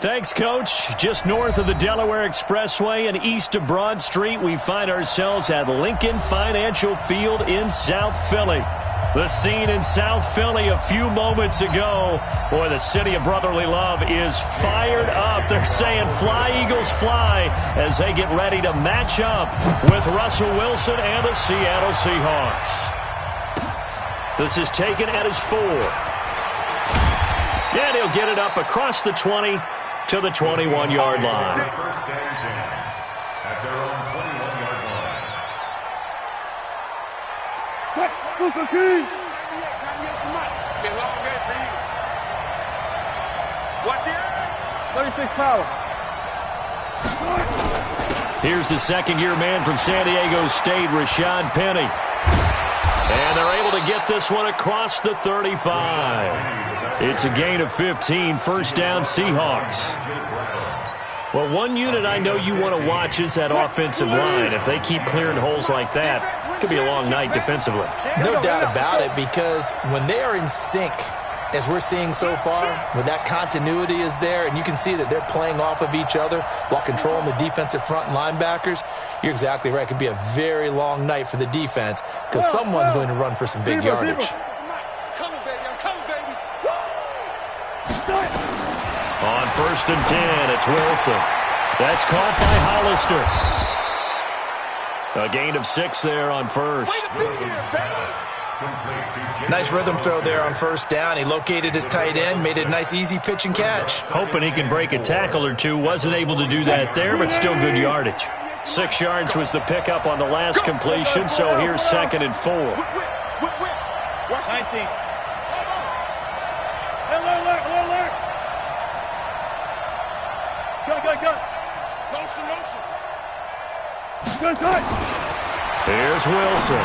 Thanks, Coach. Just north of the Delaware Expressway and east of Broad Street, we find ourselves at Lincoln Financial Field in South Philly. The scene in South Philly a few moments ago. Boy, the city of brotherly love is fired up. They're saying, "Fly, Eagles, fly," as they get ready to match up with Russell Wilson and the Seattle Seahawks. This is taken at his 4. And he'll get it up across the 20 to the 21-yard line. First and 10 at their own 21-yard line. Watch the 36 power. Here's the second-year man from San Diego State, Rashad Penny. And they're able to get this one across the 35. It's a gain of 15, first down Seahawks. Well, one unit I know you want to watch is that offensive line. If they keep clearing holes like that, it could be a long night defensively. No doubt about it, because when they are in sync, as we're seeing so far, when that continuity is there, and you can see that they're playing off of each other while controlling the defensive front linebackers, you're exactly right. It could be a very long night for the defense because someone's going to run for some big yardage. On first and 10, it's Wilson. That's caught by Hollister. A gain of 6 there on first. Nice rhythm throw there on first down. He located his tight end, made it a nice easy pitch and catch. Hoping he can break a tackle or two. Wasn't able to do that there, but still good yardage. 6 yards was the pickup on the last completion, so here's second and 4. 19. Alert. Go. Motion. Here's Wilson.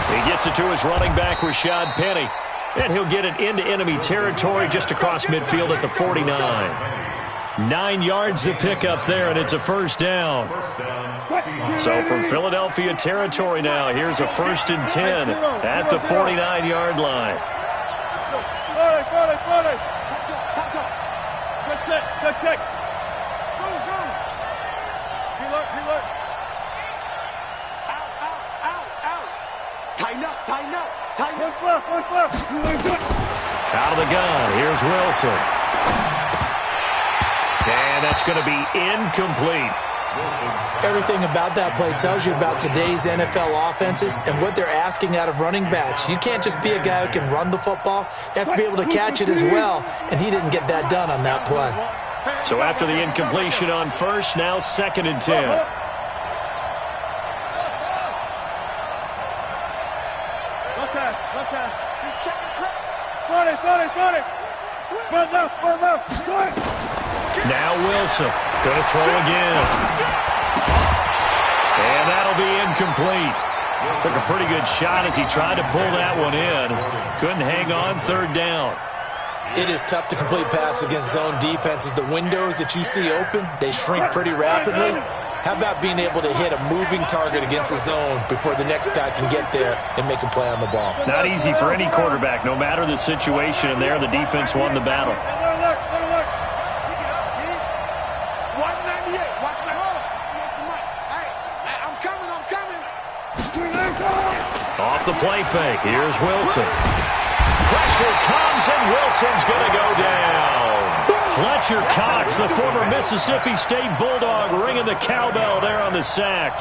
He gets it to his running back, Rashad Penny. And he'll get it into enemy territory just across midfield at the 49. 9 yards to pick up there, and it's a first down. So from Philadelphia territory now, here's a first and 10 at the 49-yard line. Check. Tighten up. One left. Out of the gun, here's Wilson. And that's going to be incomplete. Everything about that play tells you about today's NFL offenses and what they're asking out of running backs. You can't just be a guy who can run the football. You have to be able to catch it as well, and he didn't get that done on that play. So after the incompletion on first, now second and 10. Now Wilson going to throw again. And that'll be incomplete. Took a pretty good shot as he tried to pull that one in. Couldn't hang on, third down. It is tough to complete passes against zone defenses. The windows that you see open, they shrink pretty rapidly. How about being able to hit a moving target against a zone before the next guy can get there and make a play on the ball? Not easy for any quarterback, no matter the situation, and there the defense won the battle. Off the play fake, here's Wilson. Pressure comes, and Wilson's going to go down. Fletcher Cox, the former Mississippi State Bulldog, ringing the cowbell there on the sack.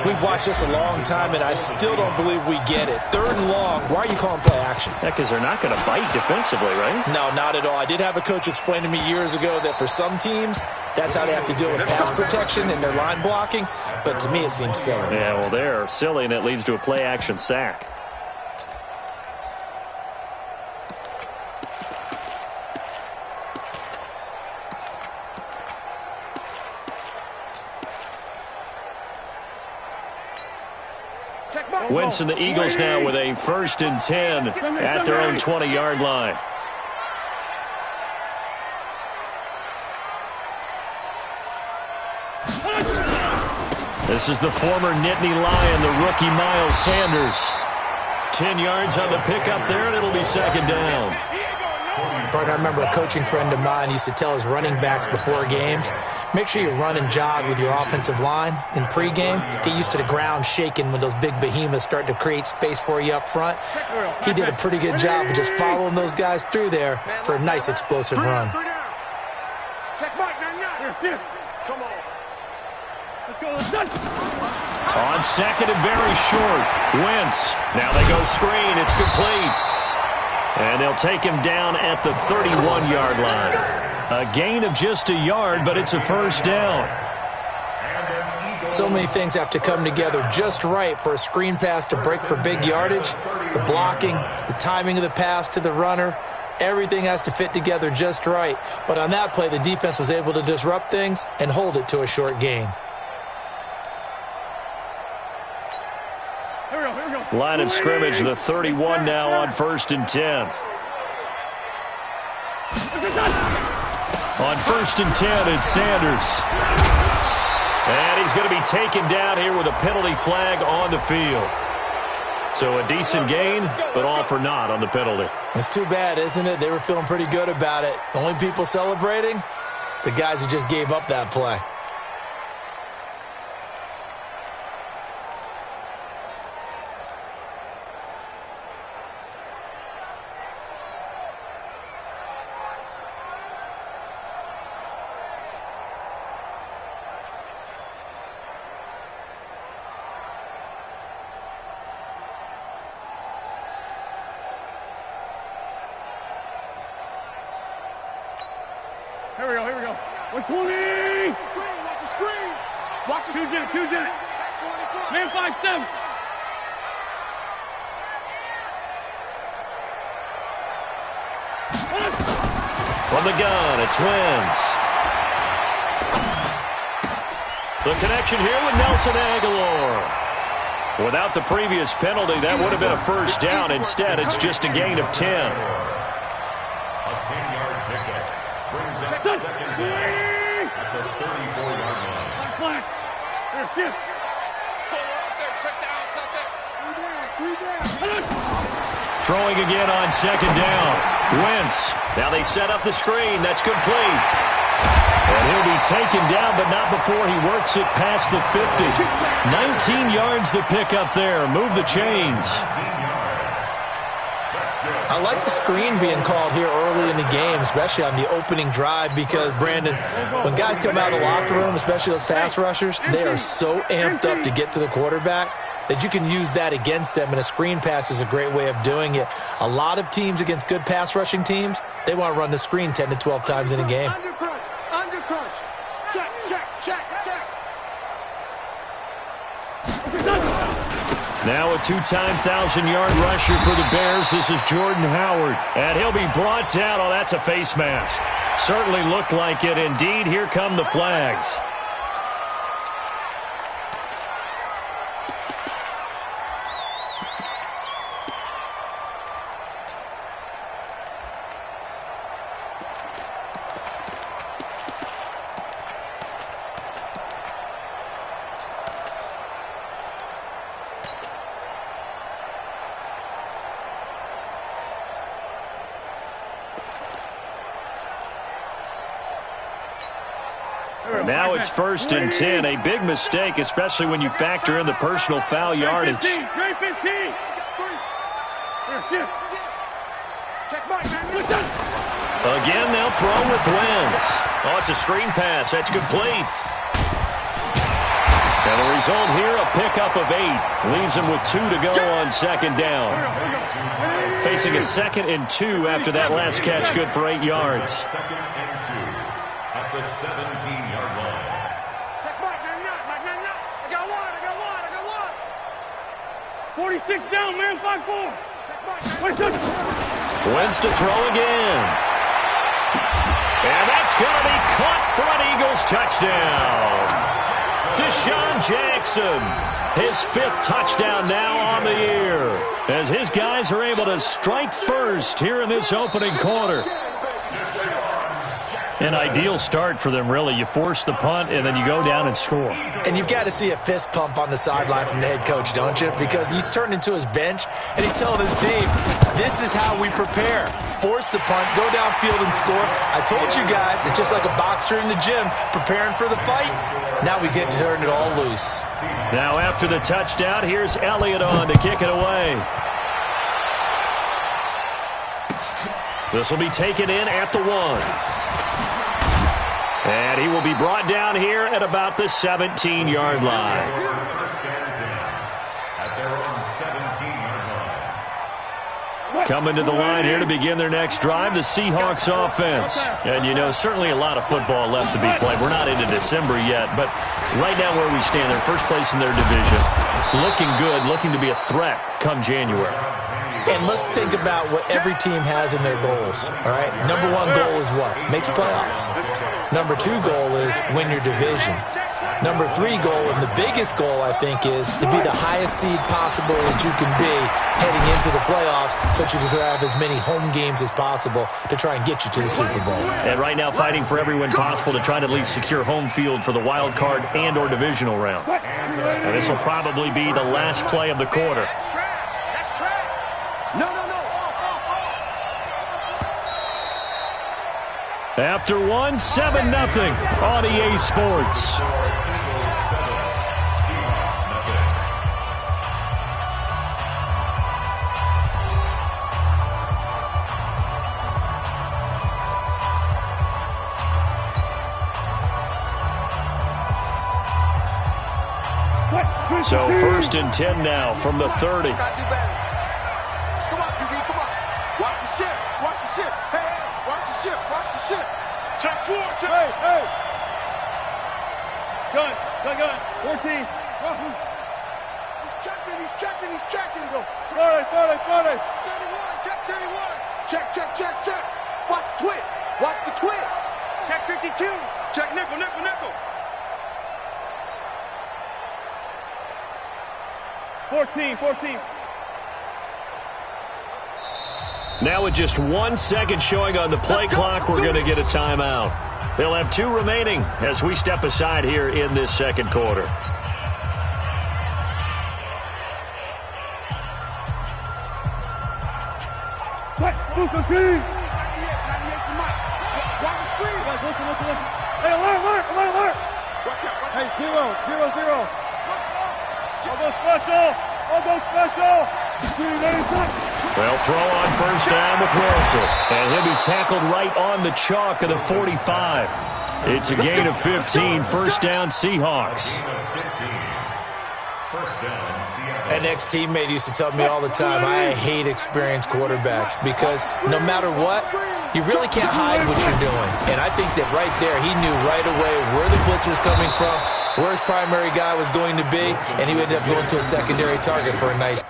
We've watched this a long time, and I still don't believe we get it. Third and long, why are you calling play action? Yeah, because they're not going to bite defensively, right? No, not at all. I did have a coach explain to me years ago that for some teams, that's how they have to deal with pass protection and their line blocking, but to me it seems silly. Yeah, well, they're silly, and it leads to a play action sack. Wentz and the Eagles now with a first and 10 at their own 20-yard line. This is the former Nittany Lion, the rookie Miles Sanders. 10 yards on the pickup there, and it'll be second down. Partner, I remember a coaching friend of mine used to tell his running backs before games, make sure you run and jog with your offensive line in pregame. Get used to the ground shaking when those big behemoths start to create space for you up front. He did a pretty good job of just following those guys through there for a nice explosive run. Come on. Let's go. Let's go. On second and very short. Wentz. Now they go screen. It's complete. And they'll take him down at the 31-yard line. A gain of just a yard, but it's a first down. So many things have to come together just right for a screen pass to break for big yardage. The blocking, the timing of the pass to the runner, everything has to fit together just right. But on that play, the defense was able to disrupt things and hold it to a short gain. Line of scrimmage, the 31 now on 1st and 10. On 1st and 10, it's Sanders. And he's going to be taken down here with a penalty flag on the field. So a decent gain, but all for naught on the penalty. It's too bad, isn't it? They were feeling pretty good about it. The only people celebrating, the guys who just gave up that play. Here we go. 120. Watch the screen. Watch the two jet. Man 5-7. From the gun, it's Wentz. The connection here with Nelson Aguilar. Without the previous penalty, that would have been a first down. Instead, it's just a gain of 10. A 10-yard pickup brings up second down at the 34-yard line. Flag. There, shift. Throwing again on second down. Wentz. Now they set up the screen. That's complete. And he'll be taken down, but not before he works it past the 50. 19 yards to pick up there. Move the chains. I like the screen being called here early in the game, especially on the opening drive, because, Brandon, when guys come out of the locker room, especially those pass rushers, they are so amped up to get to the quarterback that you can use that against them, and a screen pass is a great way of doing it. A lot of teams against good pass rushing teams, they want to run the screen 10 to 12 times in a game. Under crunch. Check. Now a two-time 1,000-yard rusher for the Bears. This is Jordan Howard. And he'll be brought down. Oh, that's a face mask. Certainly looked like it. Indeed, here come the flags. Now it's 1st and 10. A big mistake, especially when you factor in the personal foul yardage. 15. Again, they'll throw with Wentz. Oh, it's a screen pass. That's complete. And the result here, a pickup of 8. Leaves him with 2 to go on second down. Facing a 2nd and 2 after that last catch, good for 8 yards. 2nd and 2 at the 17-yard line. Check Mike. I got one. 46 down, man. 5-4. Check Mike. Wentz to throw again. And that's going to be caught for an Eagles touchdown. Deshaun Jackson, his 5th touchdown now on the year, as his guys are able to strike first here in this opening quarter. An ideal start for them, really. You force the punt, and then you go down and score. And you've got to see a fist pump on the sideline from the head coach, don't you? Because he's turned into his bench, and he's telling his team, this is how we prepare. Force the punt, go downfield and score. I told you guys, it's just like a boxer in the gym preparing for the fight. Now we get to turn it all loose. Now after the touchdown, here's Elliott on to kick it away. This will be taken in at the 1. And he will be brought down here at about the 17-yard line. Coming to the line here to begin their next drive, the Seahawks offense. And, you know, certainly a lot of football left to be played. We're not into December yet, but right now where we stand, they're first place in their division. Looking good, looking to be a threat come January. And let's think about what every team has in their goals, all right? Number 1 goal is what? Make the playoffs. Number 2 goal is win your division. Number 3 goal, and the biggest goal, I think, is to be the highest seed possible that you can be heading into the playoffs so that you can have as many home games as possible to try and get you to the Super Bowl. And right now fighting for every win possible to try to at least secure home field for the wild card and or divisional round. And this will probably be the last play of the quarter. After 1, 7-0 on EA Sports. So 1st and 10 now from the 30. Come on, QB, come on. Watch the ship, watch the ship. Hey, watch the ship, watch the ship. Check 4, check. Hey. Gun, shotgun, 14. He's checking. Go. 40. 31, check 31. Check. Watch the twist. Check 52. Check nickel. 14. Now with just 1 second showing on the play clock, we're going to get a timeout. They'll have 2 remaining as we step aside here in this second quarter. Boost the team. 98 to Mike. Watch the screen. Listen. Hey, alert. Watch out. Hey, 0. Almost special. They'll throw on first down with Wilson. And he'll be tackled right on the chalk of the 45. It's a gain of 15. First down, Seahawks. An ex-teammate used to tell me all the time, I hate experienced quarterbacks because no matter what, you really can't hide what you're doing. And I think that right there, he knew right away where the blitz was coming from, where his primary guy was going to be, and he ended up going to a secondary target for a nice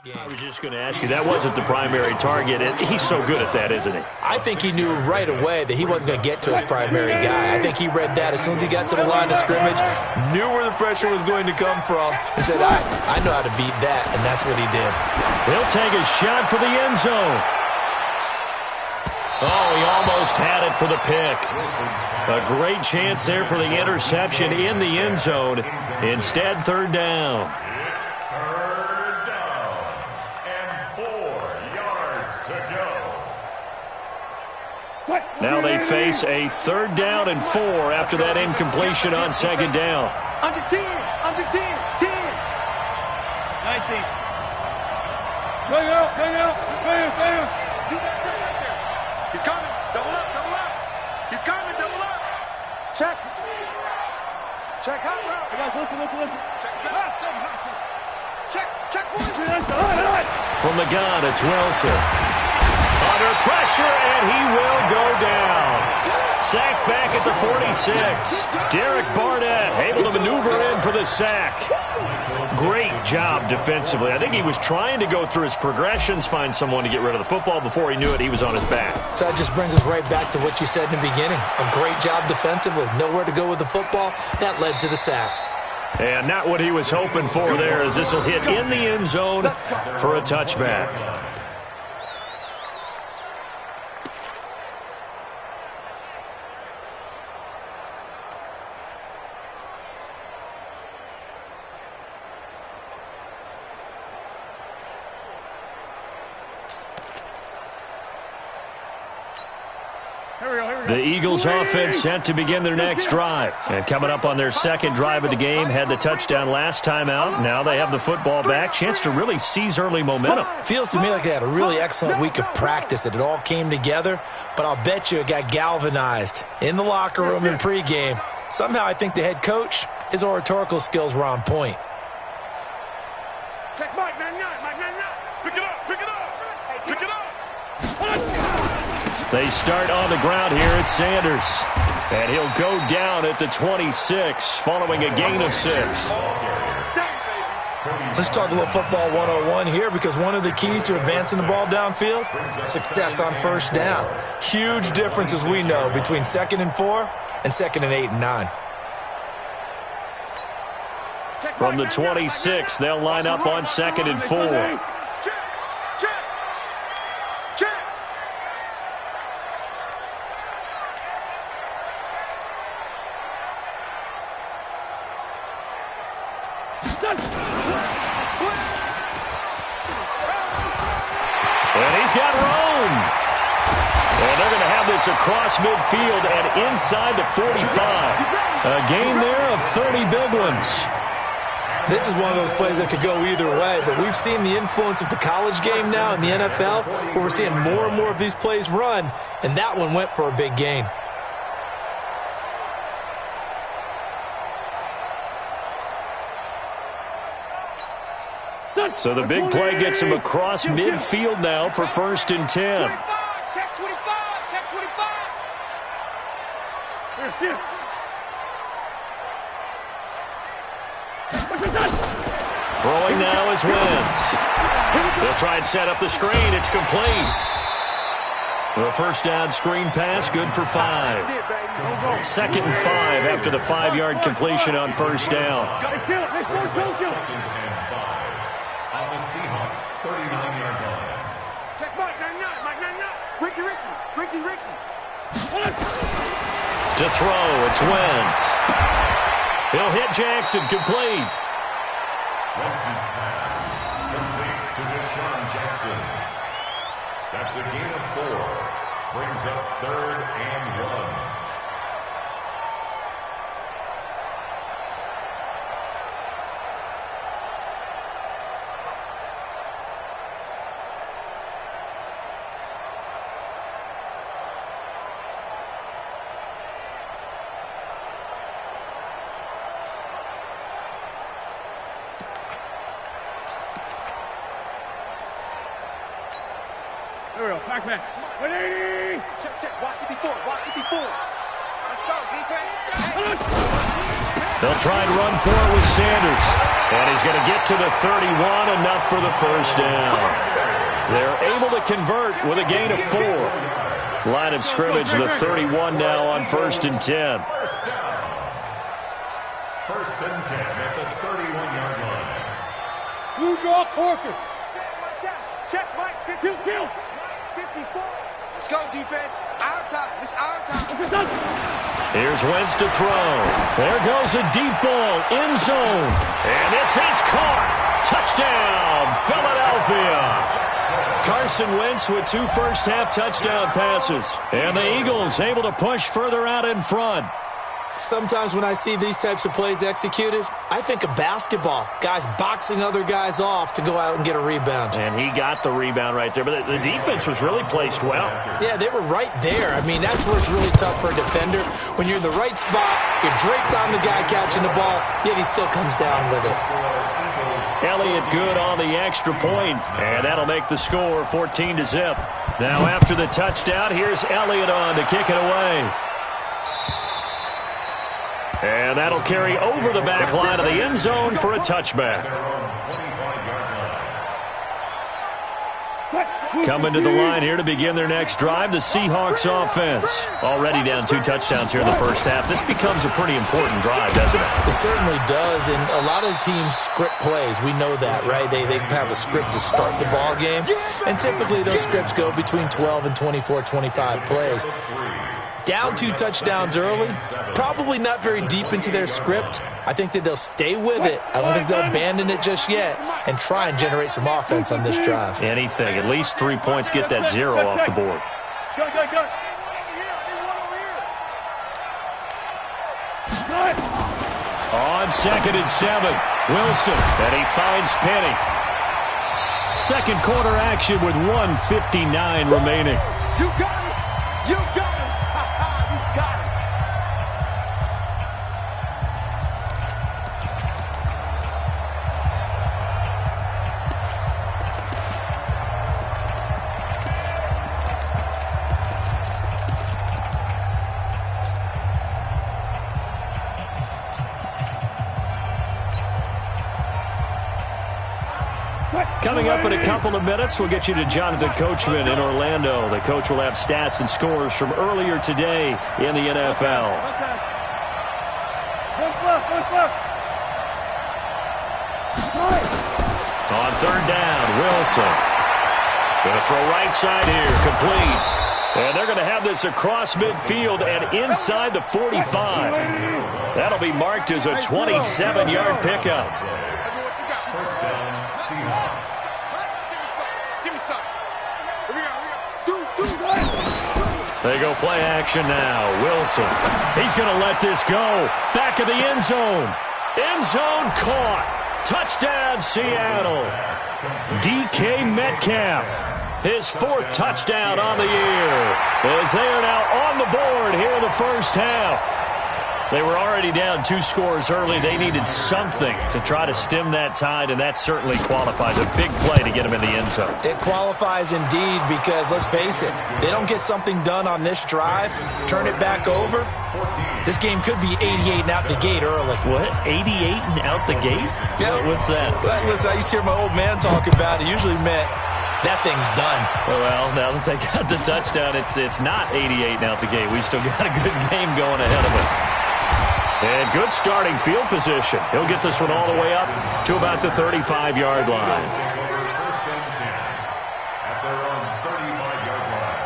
I was just going to ask you, that wasn't the primary target. He's so good at that, isn't he? I think he knew right away that he wasn't going to get to his primary guy. I think he read that as soon as he got to the line of scrimmage, knew where the pressure was going to come from, and said, I know how to beat that, and that's what he did. He'll take a shot for the end zone. Oh, he almost had it for the pick. A great chance there for the interception in the end zone. Instead, third down. Now they face a 3rd down and 4 after that incompletion on 2nd down. Under 10. 10. 19. Bang out. Do that right there. He's coming. Double up. He's coming. Double up. Check hot route. Guys, listen. Check hot seven. From the gun, it's Wilson. Under pressure, and he will go down. Sacked back at the 46. Derek Barnett able to maneuver in for the sack. Great job defensively. I think he was trying to go through his progressions, find someone to get rid of the football. Before he knew it, he was on his back. So that just brings us right back to what you said in the beginning. A great job defensively. Nowhere to go with the football. That led to the sack. And not what he was hoping for there, as this will hit in the end zone for a touchback. The Eagles offense set to begin their next drive. And coming up on their second drive of the game, had the touchdown last time out. Now they have the football back. Chance to really seize early momentum. Feels to me like they had a really excellent week of practice, that it all came together. But I'll bet you it got galvanized in the locker room in pregame. Somehow I think the head coach, his oratorical skills were on point. Check Mike, man, pick it up, pick it up, pick it up. They start on the ground here at Sanders. And he'll go down at the 26 following a gain of 6. Let's talk a little football 101 here, because one of the keys to advancing the ball downfield, success on first down. Huge difference, as we know, between 2nd and 4 and 2nd and 8 and 9. From the 26, they'll line up on 2nd and 4. And he's got room. And they're going to have this across midfield and inside the 45. A gain there of 30 big ones. This is one of those plays that could go either way, but we've seen the influence of the college game now in the NFL, where we're seeing more and more of these plays run, and that one went for a big gain. So the big play gets him across midfield now for 1st and 10. Check 25, check 25. Here. Throwing now is Wentz. They'll try and set up the screen. It's complete. The first down screen pass, good for 5. 2nd and 5 after the 5-yard completion on first down. On the Seahawks 39-yard line. Check Mike, Ricky. To throw, it's Wentz. He'll hit Jackson, complete. Wentz's pass complete to Deshaun Jackson. That's a gain of 4. Brings up 3rd and 1. Here we go, back. 180. Check. Watch 54. Let's go, defense. They'll try and run for it with Sanders. And he's going to get to the 31, enough for the first down. They're able to convert with a gain of 4. Line of scrimmage, the 31 now on 1st and 10. First down. 1st and 10 at the 31-yard line. Blue draw Corker. Check Mike, kill. 54. Let's go, defense. Our time. It's our time. Here's Wentz to throw. There goes a deep ball, end zone. And this is caught. Touchdown, Philadelphia. Carson Wentz with 2 first-half touchdown passes. And the Eagles able to push further out in front. Sometimes when I see these types of plays executed, I think of basketball. Guys boxing other guys off to go out and get a rebound. And he got the rebound right there. But the defense was really placed well. Yeah, they were right there. I mean, that's where it's really tough for a defender. When you're in the right spot, you're draped on the guy catching the ball, yet he still comes down with it. Elliott good on the extra point, and that'll make the score 14-0. Now after the touchdown, here's Elliott on to kick it away. And that'll carry over the back line of the end zone for a touchback. Coming to the line here to begin their next drive, the Seahawks offense. Already down 2 touchdowns here in the first half. This becomes a pretty important drive, doesn't it? It certainly does, and a lot of the teams script plays. We know that, right? They have a script to start the ball game, and typically those scripts go between 12 and 24, 25 plays. Down 2 touchdowns early, probably not very deep into their script. I think that they'll stay with it. I don't think they'll abandon it just yet and try and generate some offense on this drive. Anything. At least 3 points, get that 0 off the board. On 2nd and 7, Wilson, and he finds Penny. Second quarter action with 1:59 remaining. You got it! You got it! You got it! Coming up in a couple of minutes, we'll get you to Jonathan Coachman in Orlando. The coach will have stats and scores from earlier today in the NFL. On 3rd down, Wilson. Going to throw right side here, complete. And they're going to have this across midfield and inside the 45. That'll be marked as a 27-yard pickup. First down, Seahawks. Give me some. They go play action now. Wilson. He's going to let this go. Back of the end zone. End zone caught. Touchdown, Seattle. DK Metcalf. His 4th touchdown on the year. As they are now on the board here in the first half. They were already down 2 scores early. They needed something to try to stem that tide, and that certainly qualifies. A big play to get them in the end zone. It qualifies indeed because, let's face it, they don't get something done on this drive, turn it back over, this game could be 88 and out the gate early. What? 88 and out the gate? Yeah. What's that? Well, listen, I used to hear my old man talk about it. Usually meant that thing's done. Well, now that they got the touchdown, it's not 88 and out the gate. We still got a good game going ahead of us. And good starting field position. He'll get this one all the way up to about the 35-yard line. First and 10 at their own 35-yard line.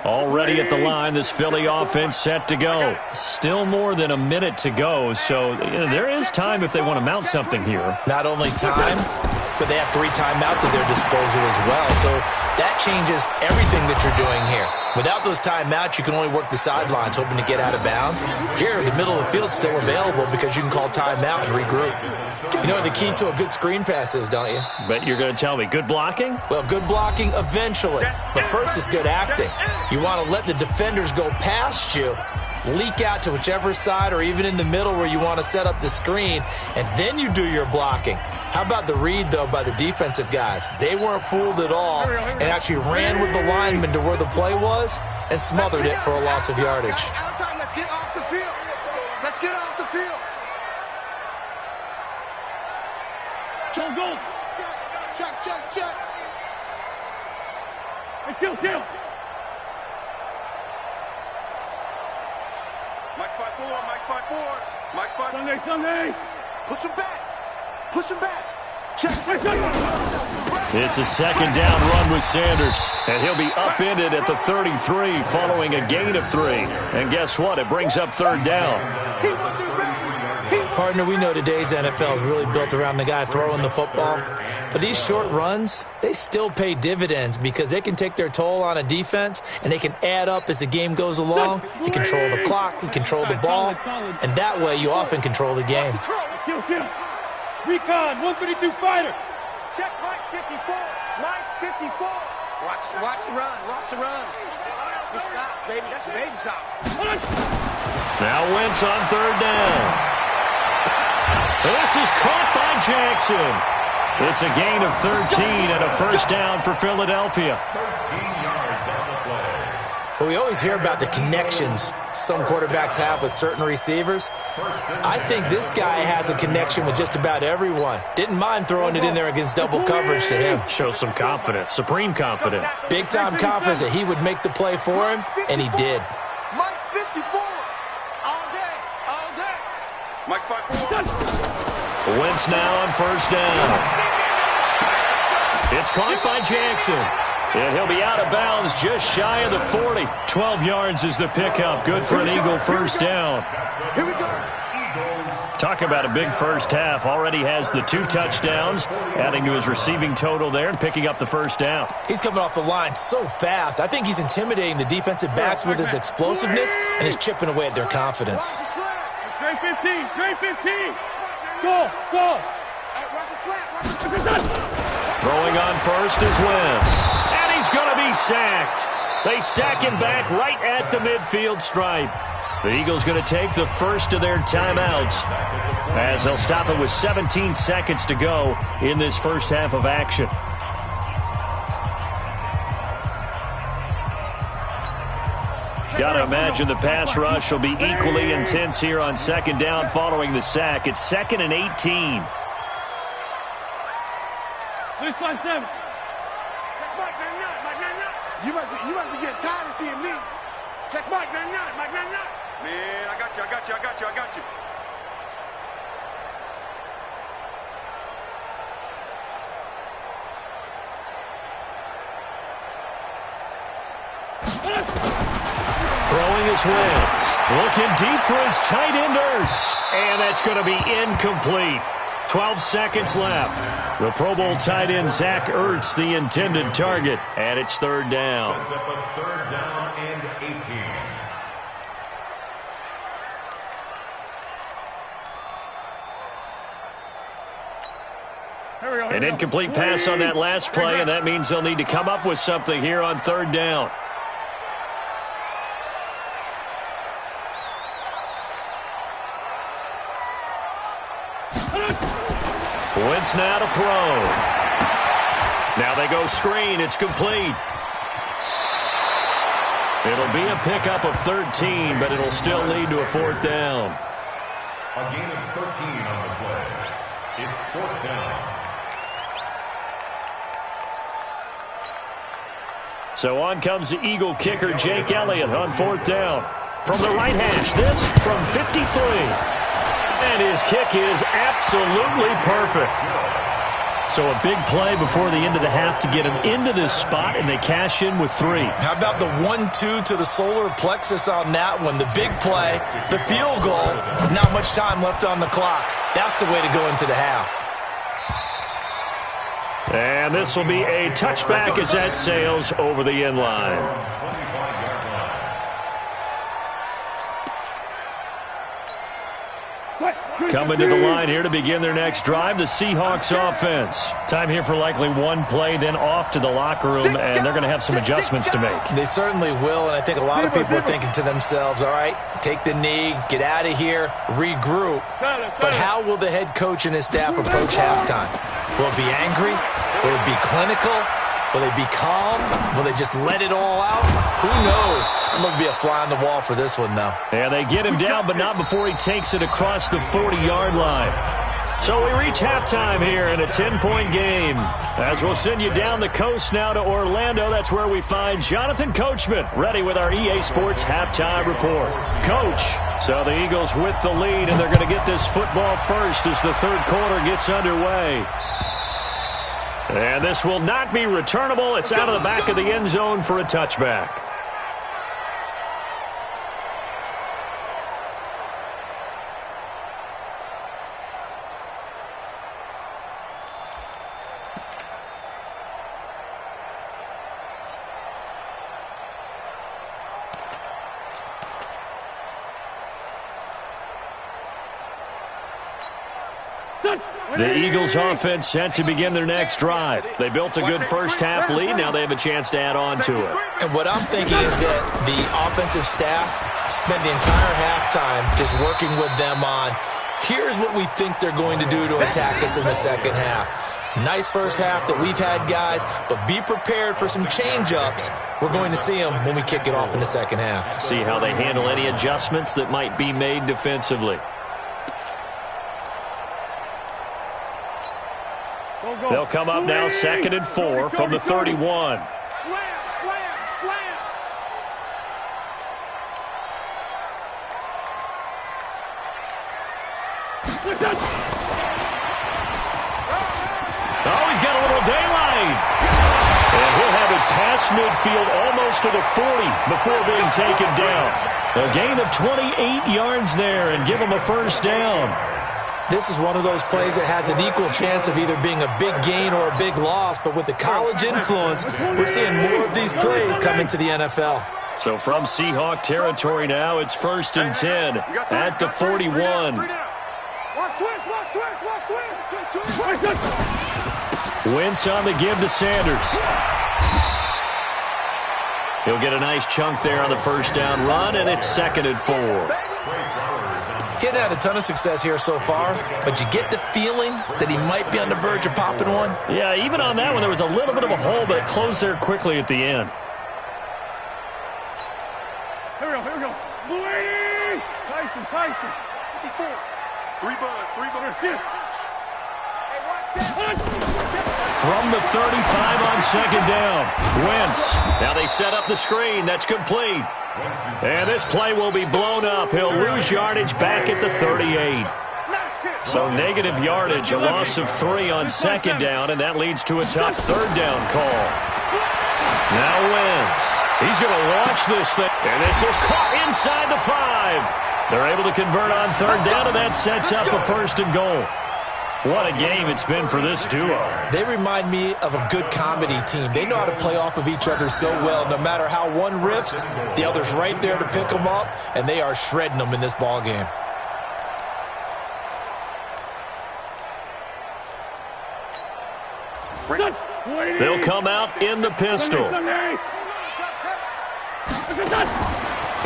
Already at the line, this Philly offense set to go. Still more than a minute to go, so there is time if they want to mount something here. Not only time, but they have 3 timeouts at their disposal as well. So that changes everything that you're doing here. Without those timeouts, you can only work the sidelines, hoping to get out of bounds. Here, the middle of the field is still available because you can call timeout and regroup. You know what the key to a good screen pass is, don't you? But you're going to tell me, good blocking? Well, good blocking eventually. But first is good acting. You want to let the defenders go past you, leak out to whichever side or even in the middle where you want to set up the screen, and then you do your blocking. How about the read, though, by the defensive guys? They weren't fooled at all and actually ran with the lineman to where the play was and smothered it for a loss of yardage. Let's get off the field. Let's get off the field. Go, go. Check. Hey, kill. Mike 5-4. Mike 5. Sunday. Push him back. Check. It's a 2nd down run with Sanders, and he'll be upended at the 33 following a gain of 3. And guess what? It brings up 3rd down. Partner, we know today's NFL is really built around the guy throwing the football. But these short runs, they still pay dividends because they can take their toll on a defense, and they can add up as the game goes along. You control the clock, you control the ball, and that way you often control the game. Kill. Recon, 132 fighter. Check Mike 54. Mike 54. Watch the run. Watch the run. Good shot, baby. That's a baby shot. Now Wentz on third down. This is caught by Jackson. It's a gain of 13 and a first down for Philadelphia. 13 yards on the play. Well, we always hear about the connections some quarterbacks have with certain receivers. I think this guy has a connection with just about everyone. Didn't mind throwing it in there against double coverage to him. Shows some confidence, supreme confidence. Big-time confidence that he would make the play for him, and he did. Mike 54. All day. All day. Mike 54. Wentz now on first down. It's caught by Jackson. And he'll be out of bounds just shy of the 40. 12 yards is the pickup. Good for an Eagle first down. Here we go. Talk about a big first half. Already has the 2 touchdowns, adding to his receiving total there and picking up the first down. He's coming off the line so fast. I think he's intimidating the defensive backs with his explosiveness and is chipping away at their confidence. Straight 15. Straight 15. Go. Throwing on first is Wentz. And he's going to be sacked. They sack him back right at the midfield stripe. The Eagles going to take the first of their timeouts as they'll stop it with 17 seconds to go in this first half of action. Got to imagine the pass rush will be equally intense here on second down following the sack. It's 2nd and 18. This 5-7. Check Mike 99. Mike 99. You must be getting tired of seeing me. Check Mike 99. Mike 99. Man, I got you. Throwing his Wentz. Looking deep for his tight end Ertz. And that's going to be incomplete. 12 seconds left. The Pro Bowl tight end Zach Ertz, the intended target. And it's third down. Sets up a third down and 18. An incomplete pass on that last play, and that means they'll need to come up with something here on third down. Wentz now to throw. Now they go screen. It's complete. It'll be a pickup of 13, but it'll still lead to a fourth down. A gain of 13 on the play. It's fourth down. So on comes the Eagle kicker, Jake Elliott, on fourth down. From the right hash, this from 53. And his kick is absolutely perfect. So a big play before the end of the half to get him into this spot, and they cash in with 3. How about the 1-2 to the solar plexus on that one? The big play, the field goal, not much time left on the clock. That's the way to go into the half. And this will be a touchback as that sails over the end line. 25-yard line. Coming to the line here to begin their next drive, the Seahawks offense. Time here for likely one play, then off to the locker room, and they're going to have some adjustments to make. They certainly will, and I think a lot of people are thinking to themselves, all right, take the knee, get out of here, regroup. But how will the head coach and his staff approach halftime? Will it be angry? Will it be clinical? Will they be calm? Will they just let it all out? Who knows? I'm going to be a fly on the wall for this one, though. Yeah, they get him down, but not before he takes it across the 40-yard line. So we reach halftime here in a 10-point game. As we'll send you down the coast now to Orlando, that's where we find Jonathan Coachman, ready with our EA Sports halftime report. Coach, so the Eagles with the lead, and they're going to get this football first as the third quarter gets underway. And this will not be returnable. It's out of the back of the end zone for a touchback. The Eagles offense set to begin their next drive. They built a good first half lead. Now they have a chance to add on to it. And what I'm thinking is that the offensive staff spent the entire halftime just working with them on, here's what we think they're going to do to attack us in the second half. Nice first half that we've had, guys, but be prepared for some change-ups. We're going to see them when we kick it off in the second half. See how they handle any adjustments that might be made defensively. They'll come up now 2nd and 4 from the 31. Slam, slam, slam. Oh, he's got a little daylight. And he'll have it past midfield almost to the 40 before being taken down. A gain of 28 yards there and give him a first down. This is one of those plays that has an equal chance of either being a big gain or a big loss, but with the college influence, we're seeing more of these plays come into the NFL. So from Seahawk territory now, it's 1st and 10 at the 41. Watch twist, watch twist, watch twist. Wentz on the give to Sanders. He'll get a nice chunk there on the first down run, and it's 2nd and 4. He hadn't had a ton of success here so far, but you get the feeling that he might be on the verge of popping one. Yeah, even on that one, there was a little bit of a hole, but it closed there quickly at the end. Here we go. Blue Tyson. 54. Three buds. From the 35 on 2nd down, Wentz. Now they set up the screen. That's complete. And this play will be blown up. He'll lose yardage back at the 38. So negative yardage, a loss of 3 on 2nd down, and that leads to a tough 3rd down call. Now Wentz. He's going to launch this thing, and this is caught inside the 5. They're able to convert on 3rd down, and that sets up a 1st and goal. What a game it's been for this duo. They remind me of a good comedy team. They know how to play off of each other so well. No matter how one riffs, the other's right there to pick them up, and they are shredding them in this ball game. They'll come out in the pistol.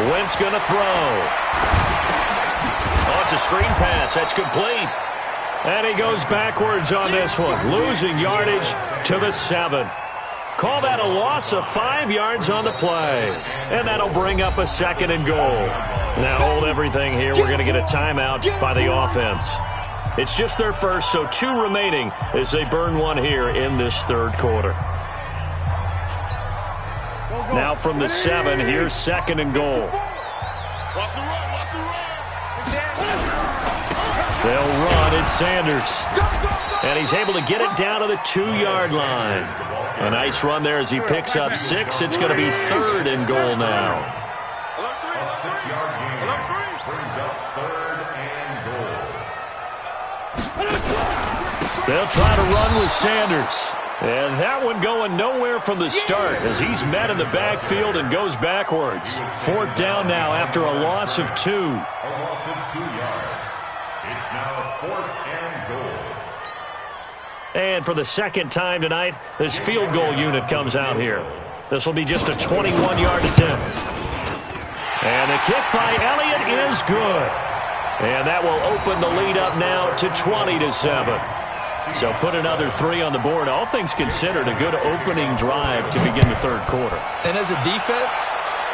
Wentz going to throw. Oh, it's a screen pass. That's complete. And he goes backwards on this one, losing yardage to the 7. Call that a loss of 5 yards on the play. And that'll bring up a 2nd and goal. Now hold everything here. We're going to get a timeout by the offense. It's just their first, so 2 remaining as they burn one here in this 3rd quarter. Now from the 7, here's 2nd and goal. They'll run. It's Sanders. And he's able to get it down to the 2-yard line. A nice run there as he picks up 6. It's going to be 3rd and goal now. A 6-yard gain brings up 3rd and goal. They'll try to run with Sanders. And that one going nowhere from the start as he's met in the backfield and goes backwards. 4th down now after a loss of 2. A loss of 2 yards. It's now 4th and goal. And for the 2nd time tonight, this field goal unit comes out here. This will be just a 21-yard attempt. And the kick by Elliott is good. And that will open the lead up now to 20-7. So put another 3 on the board. All things considered, a good opening drive to begin the 3rd quarter. And as a defense,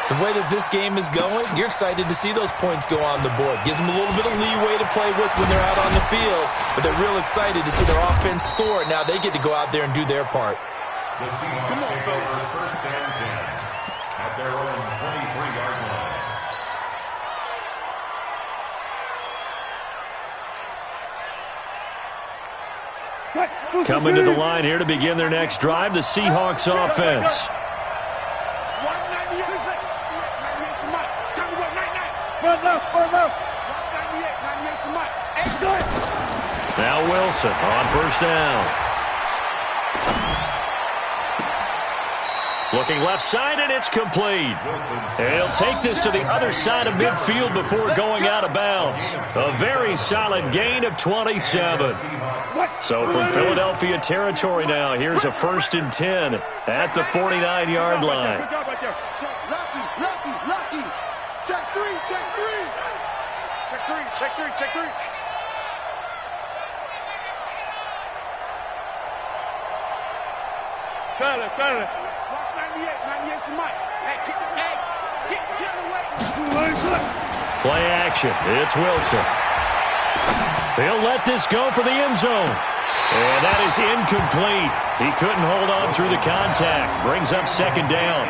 the way that this game is going, you're excited to see those points go on the board. Gives them a little bit of leeway to play with when they're out on the field, but they're real excited to see their offense score. Now they get to go out there and do their part. The Seahawks take over 1st and 10 at their own 23-yard line. Coming to the line here to begin their next drive, the Seahawks offense. Now Wilson on 1st down. Looking left side, and it's complete. And he'll take this to the other side of midfield before going out of bounds. A very solid gain of 27. So from Philadelphia territory now, here's a 1st and 10 at the 49-yard line. Lucky. Check three. Got it. Watch 98's the mic. Get in the way. Play action. It's Wilson. He'll let this go for the end zone. And that is incomplete. He couldn't hold on through the contact. Brings up 2nd down.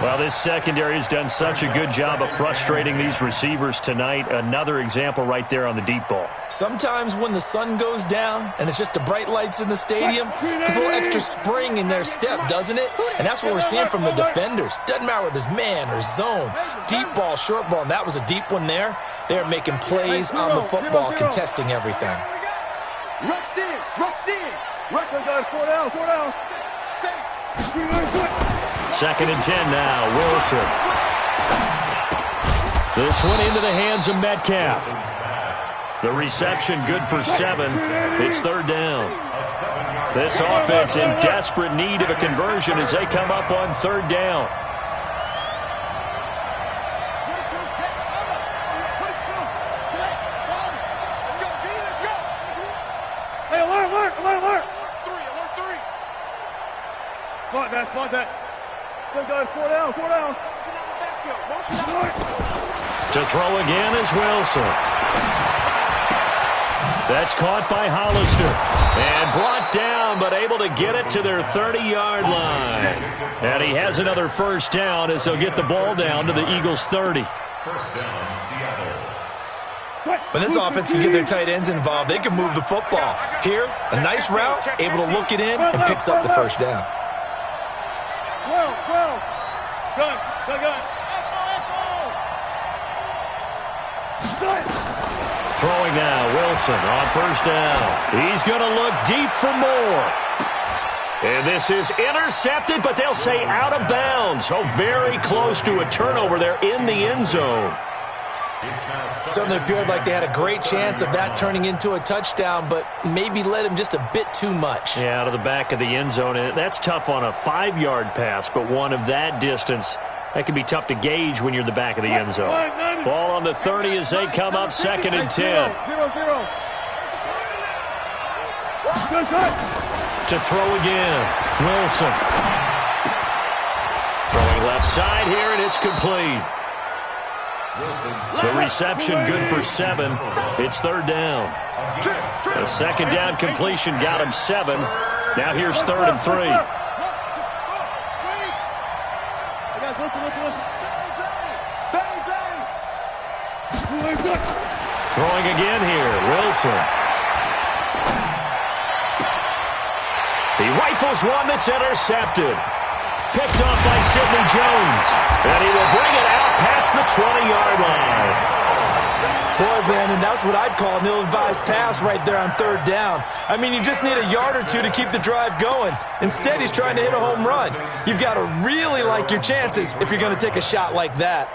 Well, this secondary has done such a good job of frustrating these receivers tonight. Another example right there on the deep ball. Sometimes when the sun goes down and it's just the bright lights in the stadium, there's a little extra spring in their step, doesn't it? And that's what we're seeing from the defenders. Doesn't matter whether it's man or zone, deep ball, short ball, and that was a deep one there. They're making plays on the football, contesting everything. Rush in. Guys, 4 down. 2nd and 10 now. Wilson. This one into the hands of Metcalf. The reception good for 7. It's 3rd down. This offense in desperate need of a conversion as they come up on 3rd down. Hey, alert. Alert 3. Spot that. Go, guys, 4 down. To throw again is Wilson. That's caught by Hollister. And brought down, but able to get it to their 30-yard line. And he has another 1st down as they'll get the ball down to the Eagles' 30. 1st down, Seattle. When this offense can get their tight ends involved, they can move the football. Here, a nice route, able to look it in, and picks up the 1st down. Gun. Throwing now, Wilson on 1st down. He's going to look deep for more. And this is intercepted, but they'll say out of bounds. So very close to a turnover there in the end zone. Certainly appeared like they had a great chance of that turning into a touchdown, but maybe led him just a bit too much. Yeah, out of the back of the end zone. And that's tough on a 5-yard pass, but one of that distance, that can be tough to gauge when you're in the back of the end zone. Ball on the 30 as they come up 2nd and 10. 0. To throw again, Wilson. Throwing left side here, and it's complete. The reception good for 7. It's 3rd down. A 2nd down completion got him 7. Now here's 3rd and 3. Throwing again here, Wilson. He rifles one that's intercepted. Picked off by Sidney Jones. And he will bring it out past the 20-yard line. Boy, Brandon, that's what I'd call an ill-advised pass right there on 3rd down. I mean, you just need a yard or two to keep the drive going. Instead, he's trying to hit a home run. You've got to really like your chances if you're going to take a shot like that.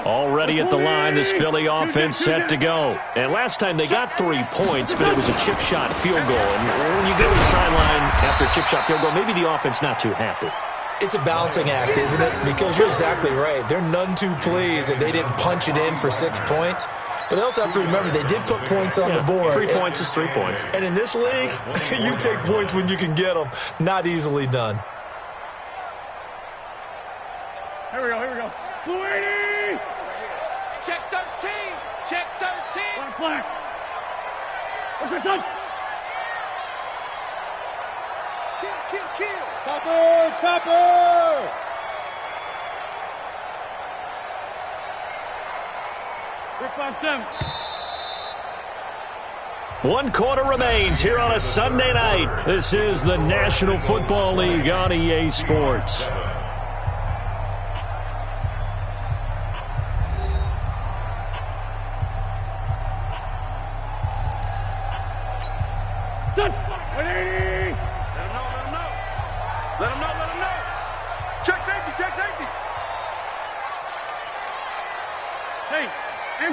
Already at the line, this Philly offense set to go. And last time they got 3 points, but it was a chip shot field goal. And when you go to the sideline after a chip shot field goal, maybe the offense not too happy. It's a balancing act, isn't it? Because you're exactly right. They're none too pleased that they didn't punch it in for 6 points. But they also have to remember they did put points on the board. 3 points is 3 points. And in this league, you take points when you can get them. Not easily done. Here we go. Louie! Check 13. Check 13. Black. What's your son? Kill. Chopper! Rick 5-7. 1 quarter remains here on a Sunday night. This is the National Football League on EA Sports.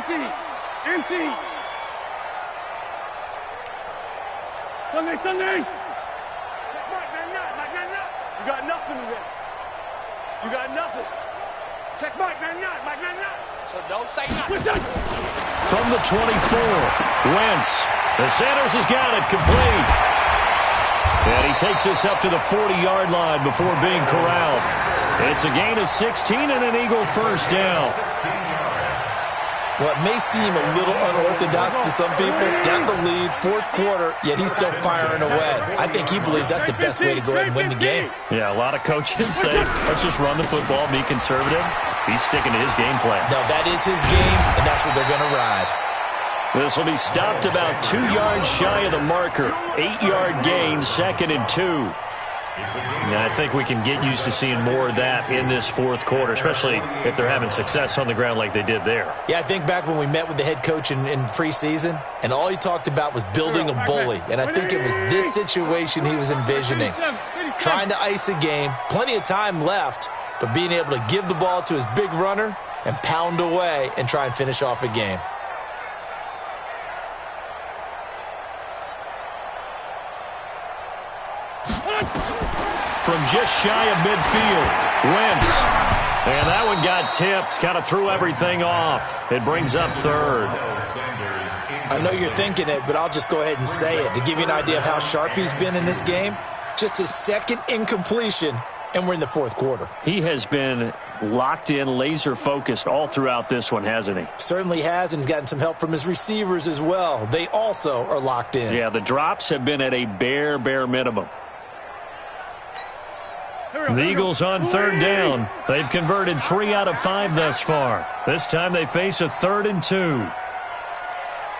Empty. Empty. Sunday, Sunday. Check Mike, man, not. You got nothing today. You got nothing. Check Mike, man, not. So don't say nothing. From the 24, Wentz. The Sanders has got it complete. And he takes us up to the 40-yard line before being corralled. It's a gain of 16 and an Eagle first down. What may seem a little unorthodox to some people, got the lead, fourth quarter, yet he's still firing away. I think he believes that's the best way to go ahead and win the game. Yeah, a lot of coaches say, let's just run the football, be conservative. He's sticking to his game plan. No, that is his game, and that's what they're going to ride. This will be stopped about 2 yards shy of the marker. 8-yard gain, 2nd and 2. Now, I think we can get used to seeing more of that in this fourth quarter, especially if they're having success on the ground like they did there. Yeah, I think back when we met with the head coach in preseason, and all he talked about was building a bully. And I think it was this situation he was envisioning. Trying to ice a game, plenty of time left, but being able to give the ball to his big runner and pound away and try and finish off a game. From just shy of midfield, Wentz. And that one got tipped, kind of threw everything off. It brings up 3rd. I know you're thinking it, but I'll just go ahead and say it. To give you an idea of how sharp he's been in this game, just his 2nd incompletion, and we're in the 4th quarter. He has been locked in, laser-focused all throughout this one, hasn't he? Certainly has, and he's gotten some help from his receivers as well. They also are locked in. Yeah, the drops have been at a bare minimum. The Eagles on 3rd down. They've converted 3 out of 5 thus far. This time they face a 3rd and 2.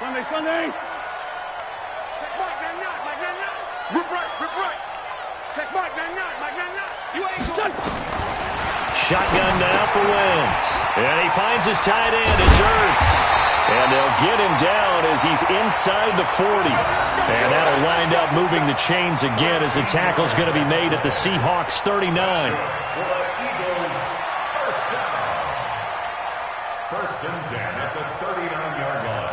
Sunday. Check Mike, man, not. Rip right. Check Mike, man, not. You ain't going. Shotgun now for Wentz. And he finds his tight end. It's Ertz. And they'll get him down as he's inside the 40. And that'll wind up moving the chains again as the tackle's going to be made at the Seahawks 39. First and 10 at the 39-yard line.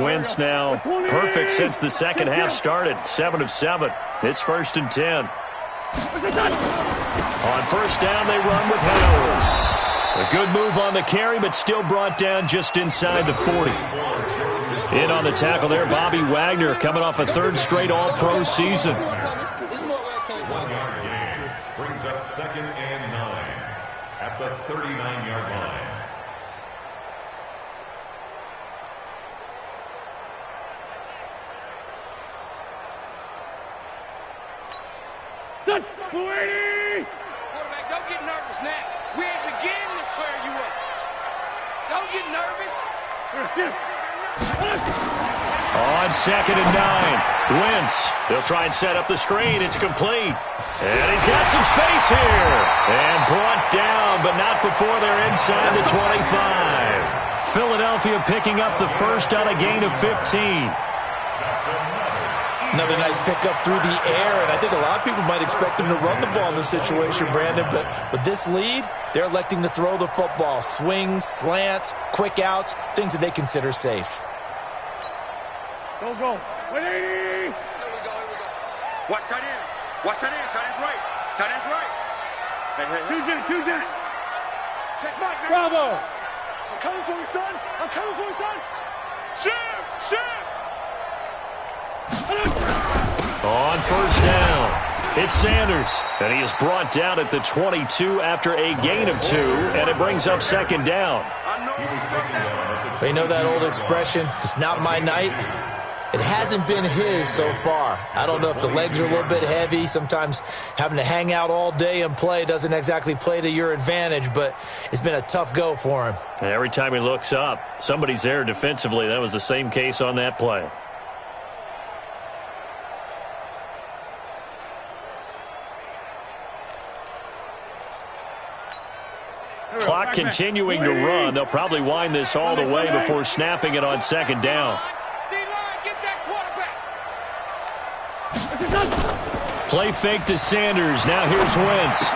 Wentz now perfect since the second half started. 7 of 7. It's 1st and 10. On first down, they run with Howard. A good move on the carry, but still brought down just inside the 40. In on the tackle there, Bobby Wagner, coming off a 3rd straight All-Pro season. 1-yard gain brings up 2nd and 9 at the 39-yard line. Quarterback, don't get nervous now. We ain't beginning to clear you up. Don't get nervous. On 2nd and 9, Wentz. They'll try and set up the screen. It's complete. And he's got some space here. And brought down, but not before they're inside the 25. Philadelphia picking up the first on a gain of 15. Another nice pickup through the air, and I think a lot of people might expect them to run the ball in this situation, Brandon, but with this lead, they're electing to throw the football. Swings, slants, quick outs, things that they consider safe. Go. 180. Here we go. Watch tight end. Tight end's right. Hey. Two jet. Check Mike, man. Bravo. I'm coming for you, son. Shoot. On first down, it's Sanders, and he is brought down at the 22 after a gain of 2, and it brings up 2nd down. But you know that old expression, it's not my night? It hasn't been his so far. I don't know if the legs are a little bit heavy. Sometimes having to hang out all day and play doesn't exactly play to your advantage, but it's been a tough go for him. And every time he looks up, somebody's there defensively. That was the same case on that play. Clock continuing to run. They'll probably wind this all the way before snapping it on 2nd down. Play fake to Sanders. Now here's Wentz.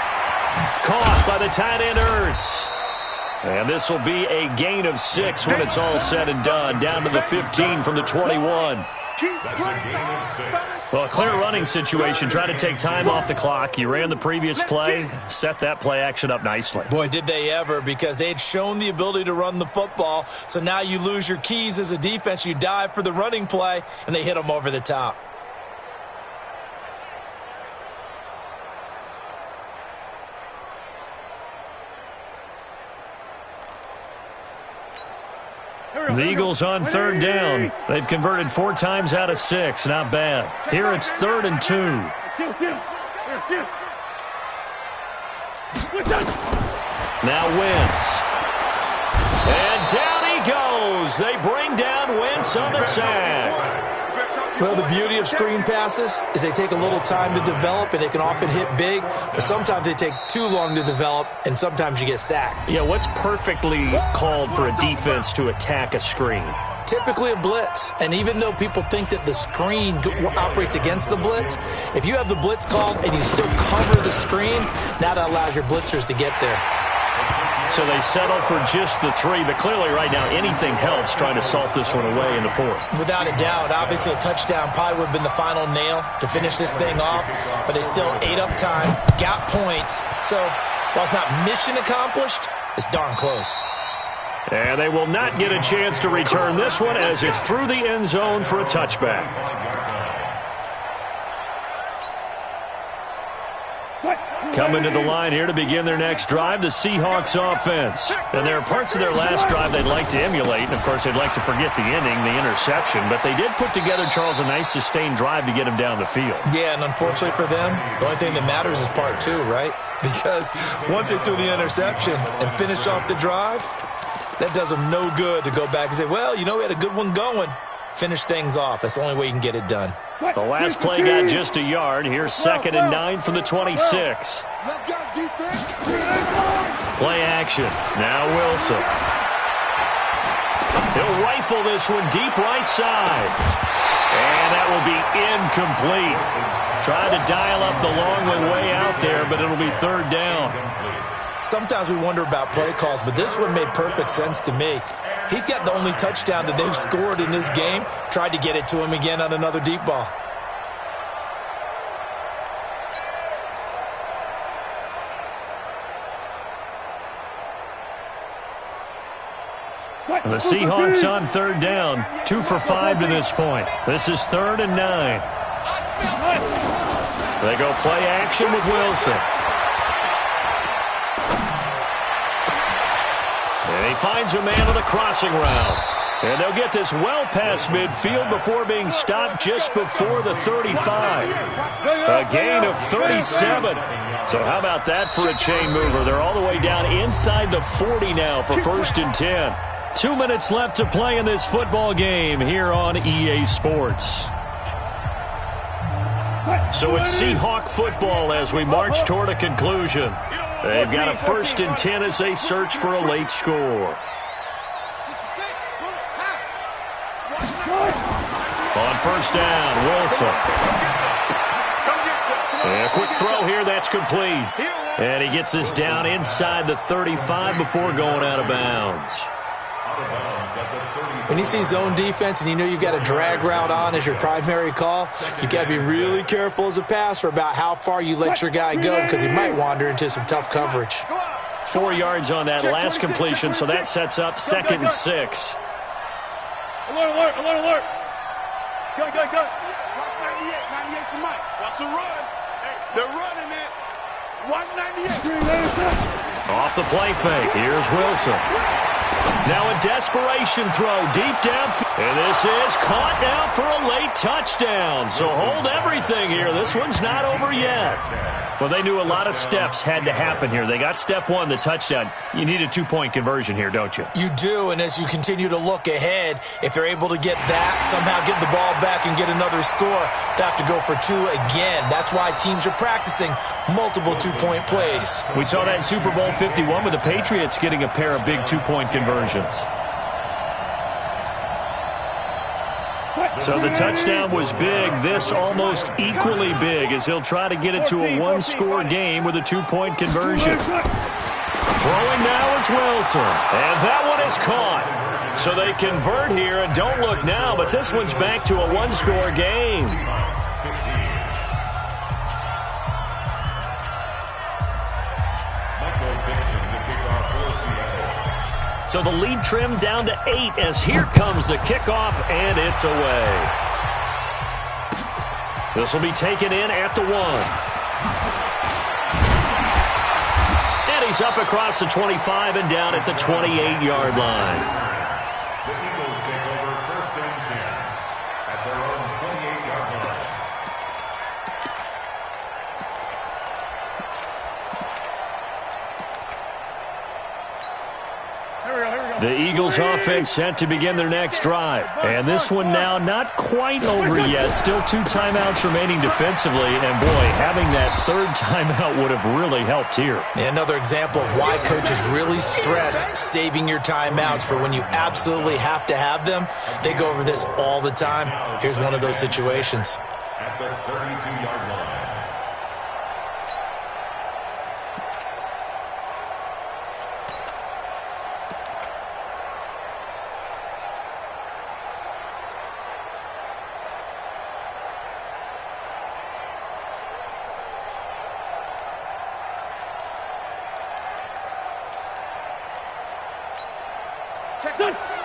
Caught by the tight end Ertz. And this will be a gain of 6 when it's all said and done. Down to the 15 from the 21. That's a gain of 6. Well, a clear running situation. Try to take time off the clock. You ran the previous play. Set that play action up nicely. Boy, did they ever, because they had shown the ability to run the football. So now you lose your keys as a defense. You dive for the running play, and they hit them over the top. The Eagles on third down. They've converted 4 times out of 6. Not bad. Here it's 3rd and 2. Now Wentz. And down he goes. They bring down Wentz on the sack. Well, the beauty of screen passes is they take a little time to develop, and they can often hit big, but sometimes they take too long to develop, and sometimes you get sacked. Yeah, what's perfectly called for a defense to attack a screen? Typically a blitz, and even though people think that the screen operates against the blitz, if you have the blitz called and you still cover the screen, now that allows your blitzers to get there. So they settle for just the 3, but clearly right now anything helps trying to salt this one away in the 4th. Without a doubt, obviously a touchdown probably would have been the final nail to finish this thing off, but they still ate up time, got points. So while it's not mission accomplished, it's darn close. And they will not get a chance to return this one as it's through the end zone for a touchback. Coming to the line here to begin their next drive, the Seahawks offense. And there are parts of their last drive they'd like to emulate. And, of course, they'd like to forget the ending, the interception. But they did put together, Charles, a nice sustained drive to get them down the field. Yeah, and unfortunately for them, the only thing that matters is part 2, right? Because once they threw the interception and finished off the drive, that does them no good to go back and say, well, you know, we had a good one going. Finish things off. That's the only way you can get it done. The last play got just a yard. Here's 2nd and 9 from the 26. Let's go, defense. Play action. Now Wilson. He'll rifle this one deep right side. And that will be incomplete. Tried to dial up the long one way out there, but it'll be 3rd down. Sometimes we wonder about play calls, but this one made perfect sense to me. He's got the only touchdown that they've scored in this game. Tried to get it to him again on another deep ball. The Seahawks on 3rd down. 2 for 5 to this point. This is 3rd and 9. They go play action with Wilson. And he finds a man on the crossing route. And they'll get this well past midfield before being stopped just before the 35. A gain of 37. So how about that for a chain mover? They're all the way down inside the 40 now for 1st and 10. 2 minutes left to play in this football game here on EA Sports. So it's Seahawk football as we march toward a conclusion. They've got a 1st and 10 as they search for a late score. On 1st down, Wilson. And a quick throw here, that's complete. And he gets this down inside the 35 before going out of bounds. When you see zone defense and you know you've got a drag route on as your primary call, you've got to be really careful as a passer about how far you let your guy go because he might wander into some tough coverage. 4 yards on that last completion, so that sets up 2nd and 6. Alert, alert, alert, alert. Go, go, go. Watch 98. 98 to Mike. Watch the run. They're running it. Watch 98. Off the play fake. Here's Wilson. Now a desperation throw deep downfield. And this is caught now for a late touchdown. So hold everything here. This one's not over yet. Well, they knew a lot of steps had to happen here. They got step 1, the touchdown. You need a 2-point conversion here, don't you? You do, and as you continue to look ahead, if they're able to get that, somehow get the ball back and get another score, they have to go for 2 again. That's why teams are practicing multiple 2-point plays. We saw that in Super Bowl 51 with the Patriots getting a pair of big 2-point conversions. So the touchdown was big. This almost equally big as he'll try to get it to a one-score game with a two-point conversion. Throwing now is Wilson. And that one is caught. So they convert here and don't look now, but this one's back to a one-score game. So the lead trimmed down to 8 as here comes the kickoff, and it's away. This will be taken in at the 1. And he's up across the 25 and down at the 28-yard line. The Eagles take over 1st and 10 at their own 28-yard line. The Eagles offense set to begin their next drive. And this one now not quite over yet. Still 2 timeouts remaining defensively. And, boy, having that 3rd timeout would have really helped here. Another example of why coaches really stress saving your timeouts for when you absolutely have to have them. They go over this all the time. Here's one of those situations. At the 32-yard line.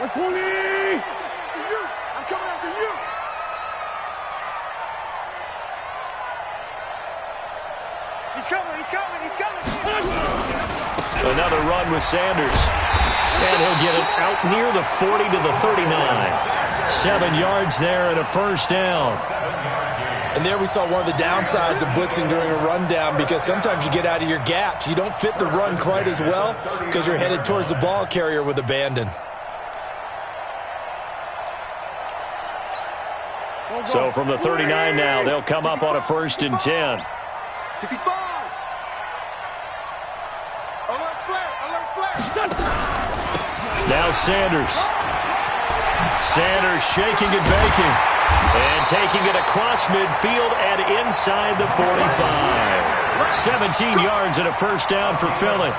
We're 20! I'm coming after you! He's coming! Another run with Sanders. And he'll get it out near the 40 to the 39. 7 yards there and a first down. And there we saw one of the downsides of blitzing during a rundown, because sometimes you get out of your gaps. You don't fit the run quite as well because you're headed towards the ball carrier with abandon. So from the 39 now, they'll come up on a 1st and 10. 55! Alert flare! Now Sanders. Sanders shaking and baking. And taking it across midfield and inside the 45. 17 yards and a first down for Philly.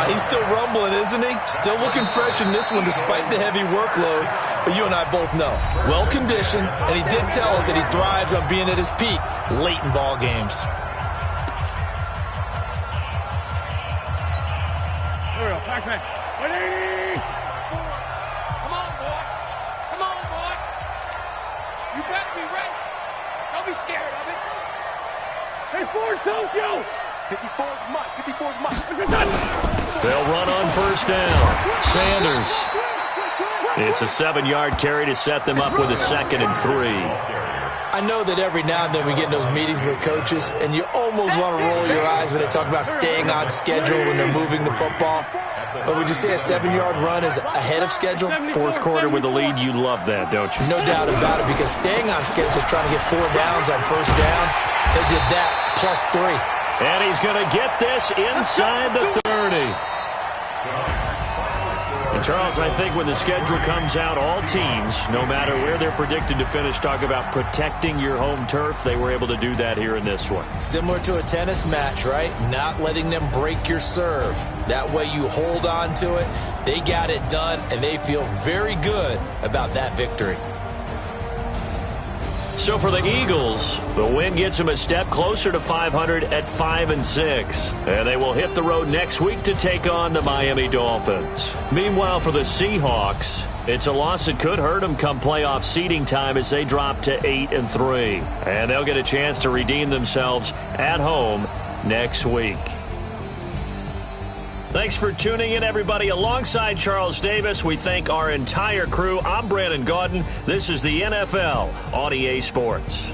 He's still rumbling, isn't he? Still looking fresh in this one despite the heavy workload. But you and I both know, well-conditioned, and he did tell us that he thrives on being at his peak late in ball games. Here we go, back. 180! Come on, boy! You better be ready! Don't be scared of it! Hey, Ford, Tokyo! 54's Mike! They'll run on first down. Sanders. It's a 7-yard carry to set them up with a 2nd and 3. I know that every now and then we get in those meetings with coaches, and you almost want to roll your eyes when they talk about staying on schedule when they're moving the football. But would you say a 7-yard run is ahead of schedule? 4th quarter with the lead, you love that, don't you? No doubt about it, because staying on schedule is trying to get 4 downs on first down. They did that, plus 3. And he's going to get this inside the 30. And Charles, I think when the schedule comes out, all teams, no matter where they're predicted to finish, talk about protecting your home turf. They were able to do that here in this one. Similar to a tennis match, right? Not letting them break your serve. That way you hold on to it. They got it done, and they feel very good about that victory. So for the Eagles, the win gets them a step closer to 500 at 5-6. And they will hit the road next week to take on the Miami Dolphins. Meanwhile, for the Seahawks, it's a loss that could hurt them come playoff seeding time as they drop to 8-3. And they'll get a chance to redeem themselves at home next week. Thanks for tuning in, everybody. Alongside Charles Davis, we thank our entire crew. I'm Brandon Gaudin. This is the NFL on EA Sports.